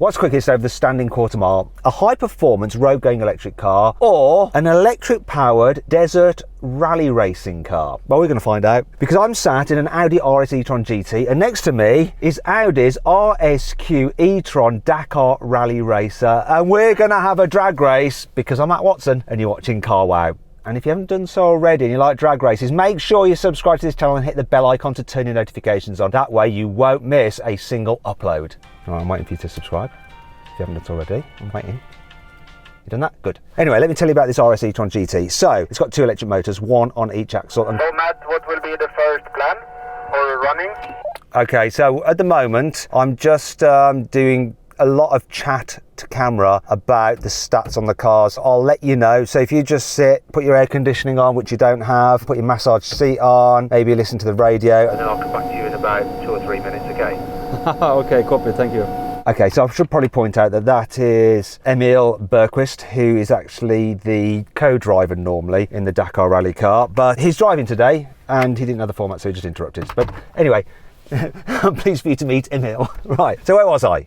What's quickest over the standing quarter mile? A high-performance road-going electric car or an electric-powered desert rally racing car? Well, we're going to find out because I'm sat in an Audi RS E-tron GT and next to me is Audi's RSQ E-tron Dakar Rally Racer, and we're going to have a drag race because I'm at Watson and you're watching Car Wow. And if you haven't done so already and you like drag races, make sure you subscribe to this channel and hit the bell icon to turn your notifications on. That way you won't miss a single upload. All right, I'm waiting for you to subscribe. If you haven't done so already, I'm waiting. You done that? Good. Anyway, let me tell you about this RS E-tron GT. So, it's got 2 electric motors, 1 on each axle. And So Matt, what will be the first plan for running? okay, so at the moment, I'm just doing a lot of chat to camera about the stats on the cars. I'll let you know. So if you just sit, put your air conditioning on, which you don't have, put your massage seat on, maybe listen to the radio. And then I'll come back to you in about 2 or 3 minutes, okay? Okay, copy, thank you. Okay, so I should probably point out that that is Emile Berquist, who is actually the co-driver normally in the Dakar Rally car, but he's driving today and he didn't know the format, so he just interrupted. But anyway, I'm pleased for you to meet Emile. Right, so where was I?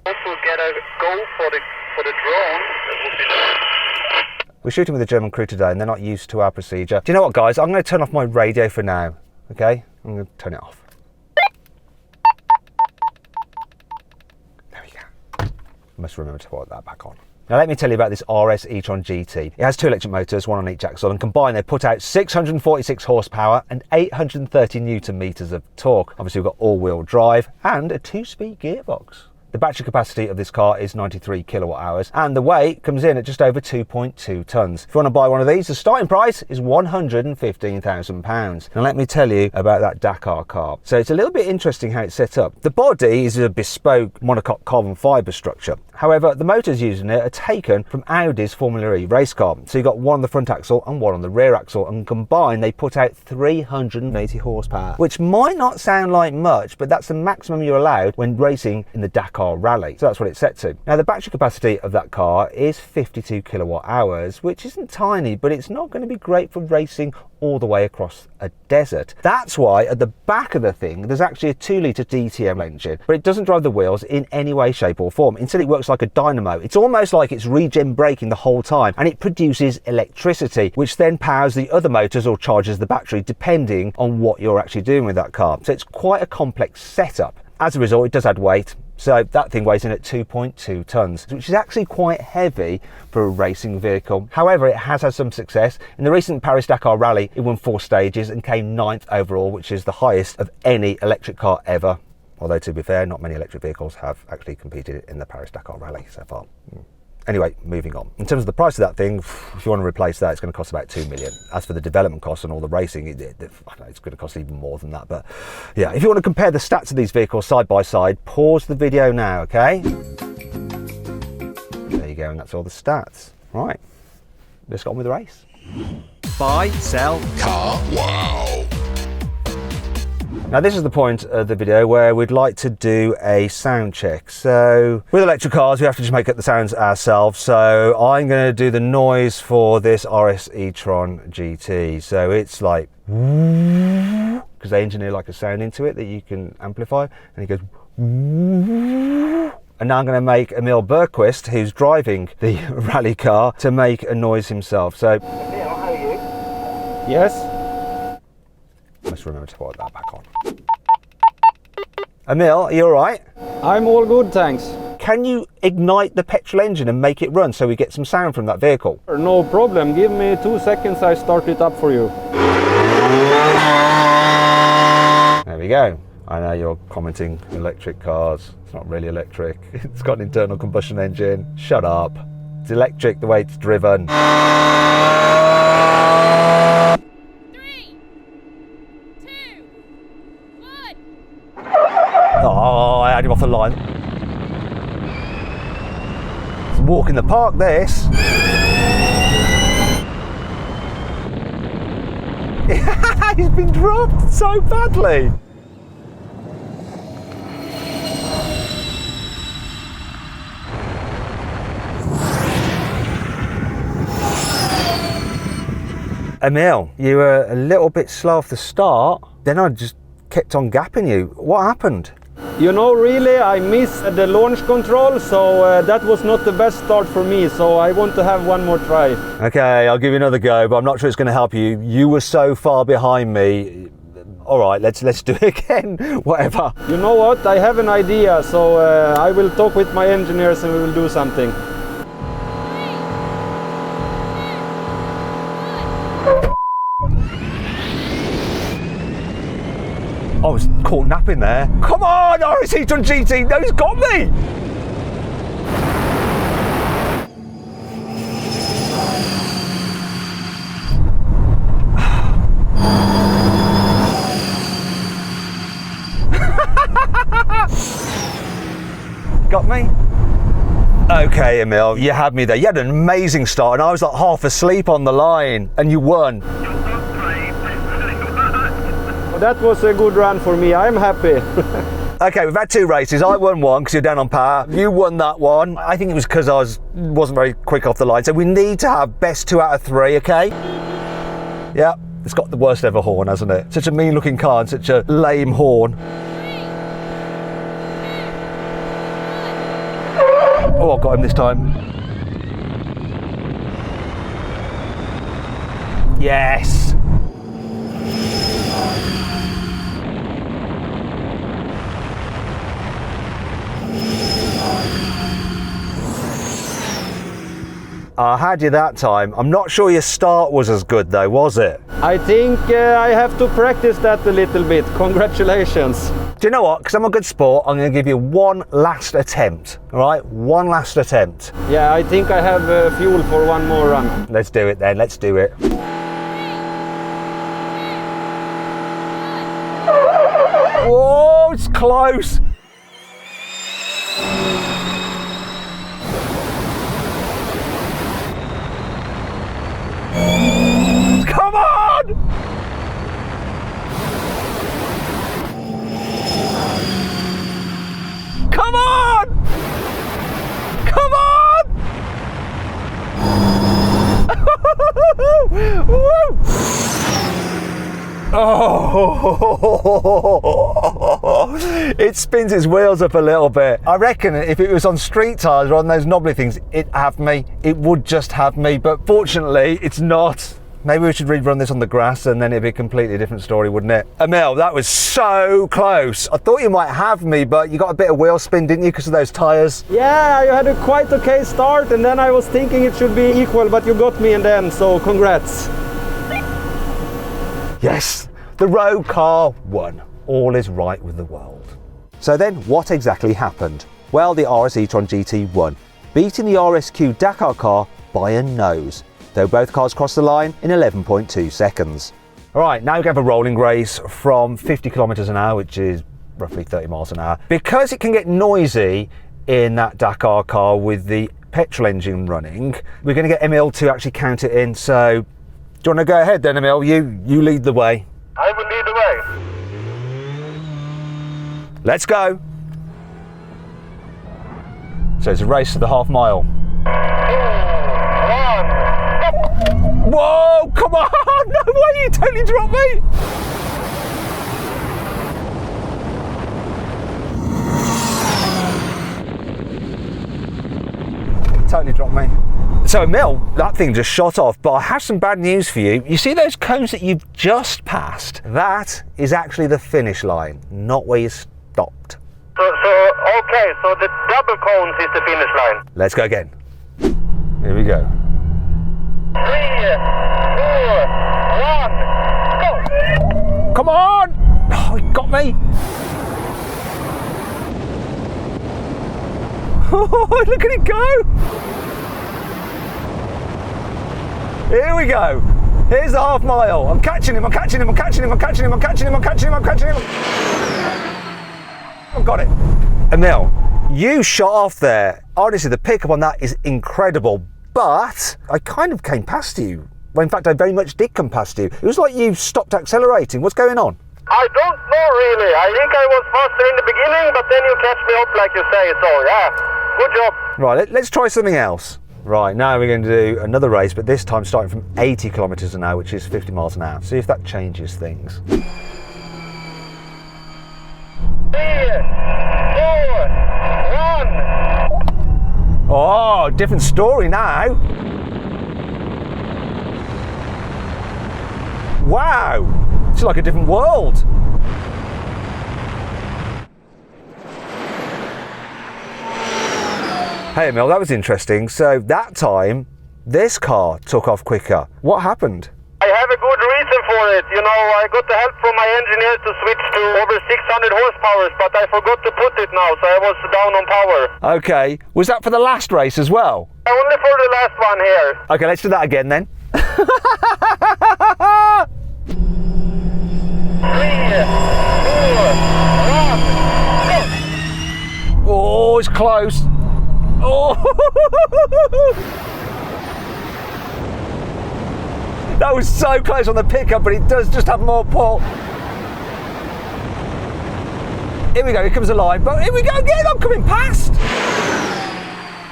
Also get a go for the drone. That would be We're shooting with a German crew today and they're not used to our procedure. Do you know what, guys? I'm going to turn off my radio for now, okay? I'm going to turn it off. There we go. I must remember to put that back on. Now let me tell you about this RS E-tron GT. It has 2 electric motors, 1 on each axle, and combined they put out 646 horsepower and 830 newton meters of torque. Obviously we've got all-wheel drive and a 2-speed gearbox. The battery capacity of this car is 93 kilowatt hours and the weight comes in at just over 2.2 tons. If you want to buy one of these, the starting price is £115,000. Now let me tell you about that Dakar car. So it's a little bit interesting how it's set up. The body is a bespoke monocoque carbon fibre structure. However, the motors used in it are taken from Audi's Formula E race car. So you've got 1 on the front axle and 1 on the rear axle, and combined they put out 380 horsepower, which might not sound like much, but that's the maximum you're allowed when racing in the Dakar Rally. So that's what it's set to. Now the battery capacity of that car is 52 kilowatt hours, which isn't tiny, but it's not going to be great for racing all the way across a desert. That's why at the back of the thing there's actually a 2-litre DTM engine, but it doesn't drive the wheels in any way, shape or form. Instead it works like a dynamo. It's almost like it's regen braking the whole time, and it produces electricity which then powers the other motors or charges the battery depending on what you're actually doing with that car. So it's quite a complex setup. As a result, it does add weight. So that thing weighs in at 2.2 tons, which is actually quite heavy for a racing vehicle. However, it has had some success. In the recent Paris-Dakar Rally, it won 4 stages and came 9th overall, which is the highest of any electric car ever. Although, to be fair, not many electric vehicles have actually competed in the Paris-Dakar Rally so far. Anyway, moving on. In terms of the price of that thing, if you want to replace that, it's going to cost about 2 million. As for the development costs and all the racing, I don't know, it's going to cost even more than that. But yeah, if you want to compare the stats of these vehicles side by side, pause the video now, okay? There you go, and that's all the stats. Right, let's get on with the race. Buy, sell, car, wow. Now this is the point of the video where we'd like to do a sound check. So with electric cars we have to just make up the sounds ourselves, so I'm going to do the noise for this RS E-tron GT. So it's like, because they engineer like a sound into it that you can amplify, and it goes. And now I'm going to make Emile Berquist, who's driving the rally car, to make a noise himself. So Emile, how are you? Yes? Let's remember to put that back on. Emile, are you all right? I'm all good, thanks. Can you ignite the petrol engine and make it run so we get some sound from that vehicle? No problem, give me 2 seconds, I start it up for you. There we go. I know you're commenting electric cars. It's not really electric. It's got an internal combustion engine. Shut up. It's electric the way it's driven. 3, 2, 1. Oh, I had him off the line. It's a walk in the park, this. He's been dropped so badly. Emile, you were a little bit slow off the start, then I just kept on gapping you. What happened? You know, really, I missed the launch control, so that was not the best start for me, so I want to have one more try. Okay, I'll give you another go, but I'm not sure it's going to help you. You were so far behind me. All right, let's do it again, whatever. You know what, I have an idea, so I will talk with my engineers and we will do something. I was caught napping there. Come on, RS E-tron GT, no, he's got me! Got me? Okay, Emile, you had me there. You had an amazing start and I was like half asleep on the line and you won. That was a good run for me, I'm happy. Okay, we've had two races. I won one because you're down on power. You won that one. I think it was because I wasn't very quick off the line. So we need to have best 2 out of 3, okay? Yeah, it's got the worst ever horn, hasn't it? Such a mean looking car and such a lame horn. Oh, I got him this time. Yes. I had you that time. I'm not sure your start was as good though, was it? I think I have to practice that a little bit. Congratulations. Do you know what? Because I'm a good sport, I'm going to give you one last attempt. All right? One last attempt. Yeah, I think I have fuel for one more run. Let's do it then. Let's do it. Whoa, it's close. Come on! Come on! Come on! Woo! Oh, it spins its wheels up a little bit. I reckon if it was on street tyres or on those knobbly things, it'd have me. It would just have me, but fortunately it's not. Maybe we should rerun this on the grass and then it'd be a completely different story, wouldn't it? Emile, that was so close. I thought you might have me, but you got a bit of wheel spin, didn't you, because of those tyres? Yeah, you had a quite okay start and then I was thinking it should be equal, but you got me in the end, so congrats. Yes, the road car won. All is right with the world. So then, what exactly happened? Well, the RS E-tron GT won, beating the RSQ Dakar car by a nose, though both cars crossed the line in 11.2 seconds. All right, now we have a rolling race from 50 kilometers an hour, which is roughly 30 miles an hour. Because it can get noisy in that Dakar car with the petrol engine running, we're going to get Emile to actually count it in. So, do you want to go ahead then, Emile? You lead the way. I will lead the way. Let's go. So it's a race to the half mile. 2, 1, go! Whoa, come on! No way, you totally dropped me! Totally dropped me. So Emile, that thing just shot off, but I have some bad news for you. You see those cones that you've just passed? That is actually the finish line, not where you stopped. Okay, so the double cones is the finish line. Let's go again. Here we go. 3, 2, 1, go! Come on! Oh, he got me! Oh, look at it go! Here we go. Here's the half mile. I'm catching him, I'm catching him, I'm catching him, I'm catching him, I'm catching him, I'm catching him, I'm catching him. I've got it. Emile, you shot off there. Honestly, the pickup on that is incredible, but I kind of came past you. Well, in fact, I very much did come past you. It was like you stopped accelerating. What's going on? I don't know really. I think I was faster in the beginning, but then you catch me up like you say, so yeah, good job. Right, let's try something else. Right, now we're going to do another race, but this time starting from 80 kilometers an hour, which is 50 miles an hour. See if that changes things. 2, 1. Oh, different story now. Wow, it's like a different world. Hey Emile, that was interesting. So that time, this car took off quicker. What happened? I have a good reason for it. You know, I got the help from my engineer to switch to over 600 horsepower, but I forgot to put it now, so I was down on power. Okay, was that for the last race as well? Only for the last one here. Okay, let's do that again then. 3, 2, 1, go! Oh, it's close. Oh! That was so close on the pickup, but it does just have more pull. Here we go, here comes the line. But here we go again, I'm coming past.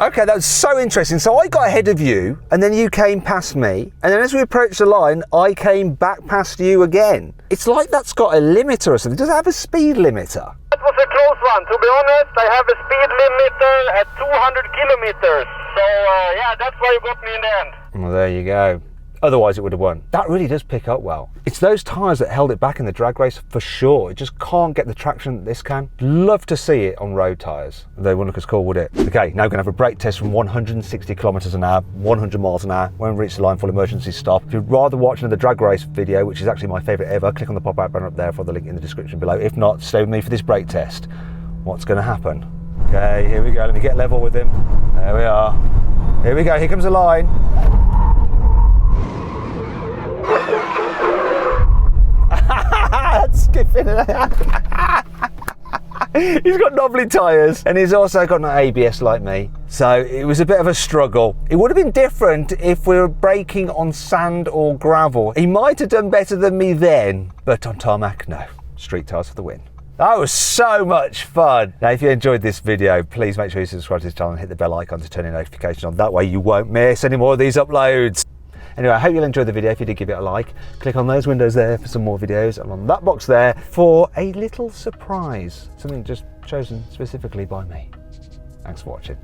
Okay, that was so interesting. So I got ahead of you, and then you came past me, and then as we approached the line, I came back past you again. It's like that's got a limiter or something. Does it have a speed limiter? That was a close one. To be honest, I have a speed limiter at 200 kilometers. So, yeah, that's why you got me in the end. Well, there you go. Otherwise it would have won. That really does pick up well. It's those tyres that held it back in the drag race for sure. It just can't get the traction that this can. Love to see it on road tyres. They wouldn't look as cool, would it? Okay, now we're gonna have a brake test from 160 kilometers an hour, 100 miles an hour. When we reach the line, full emergency stop. If you'd rather watch another drag race video, which is actually my favorite ever, click on the pop-out banner up there for the link in the description below. If not, stay with me for this brake test. What's gonna happen? Okay, here we go. Let me get level with him. There we are. Here we go, here comes the line. Skipping it. He's got knobbly tyres and he's also got no ABS like me. So it was a bit of a struggle. It would have been different if we were braking on sand or gravel. He might have done better than me then, but on tarmac, no. Street tyres for the win. That was so much fun. Now, if you enjoyed this video, please make sure you subscribe to this channel and hit the bell icon to turn your notifications on. That way you won't miss any more of these uploads. Anyway, I hope you'll enjoy the video. If you did, give it a like. Click on those windows there for some more videos, and on that box there for a little surprise. Something just chosen specifically by me. Thanks for watching.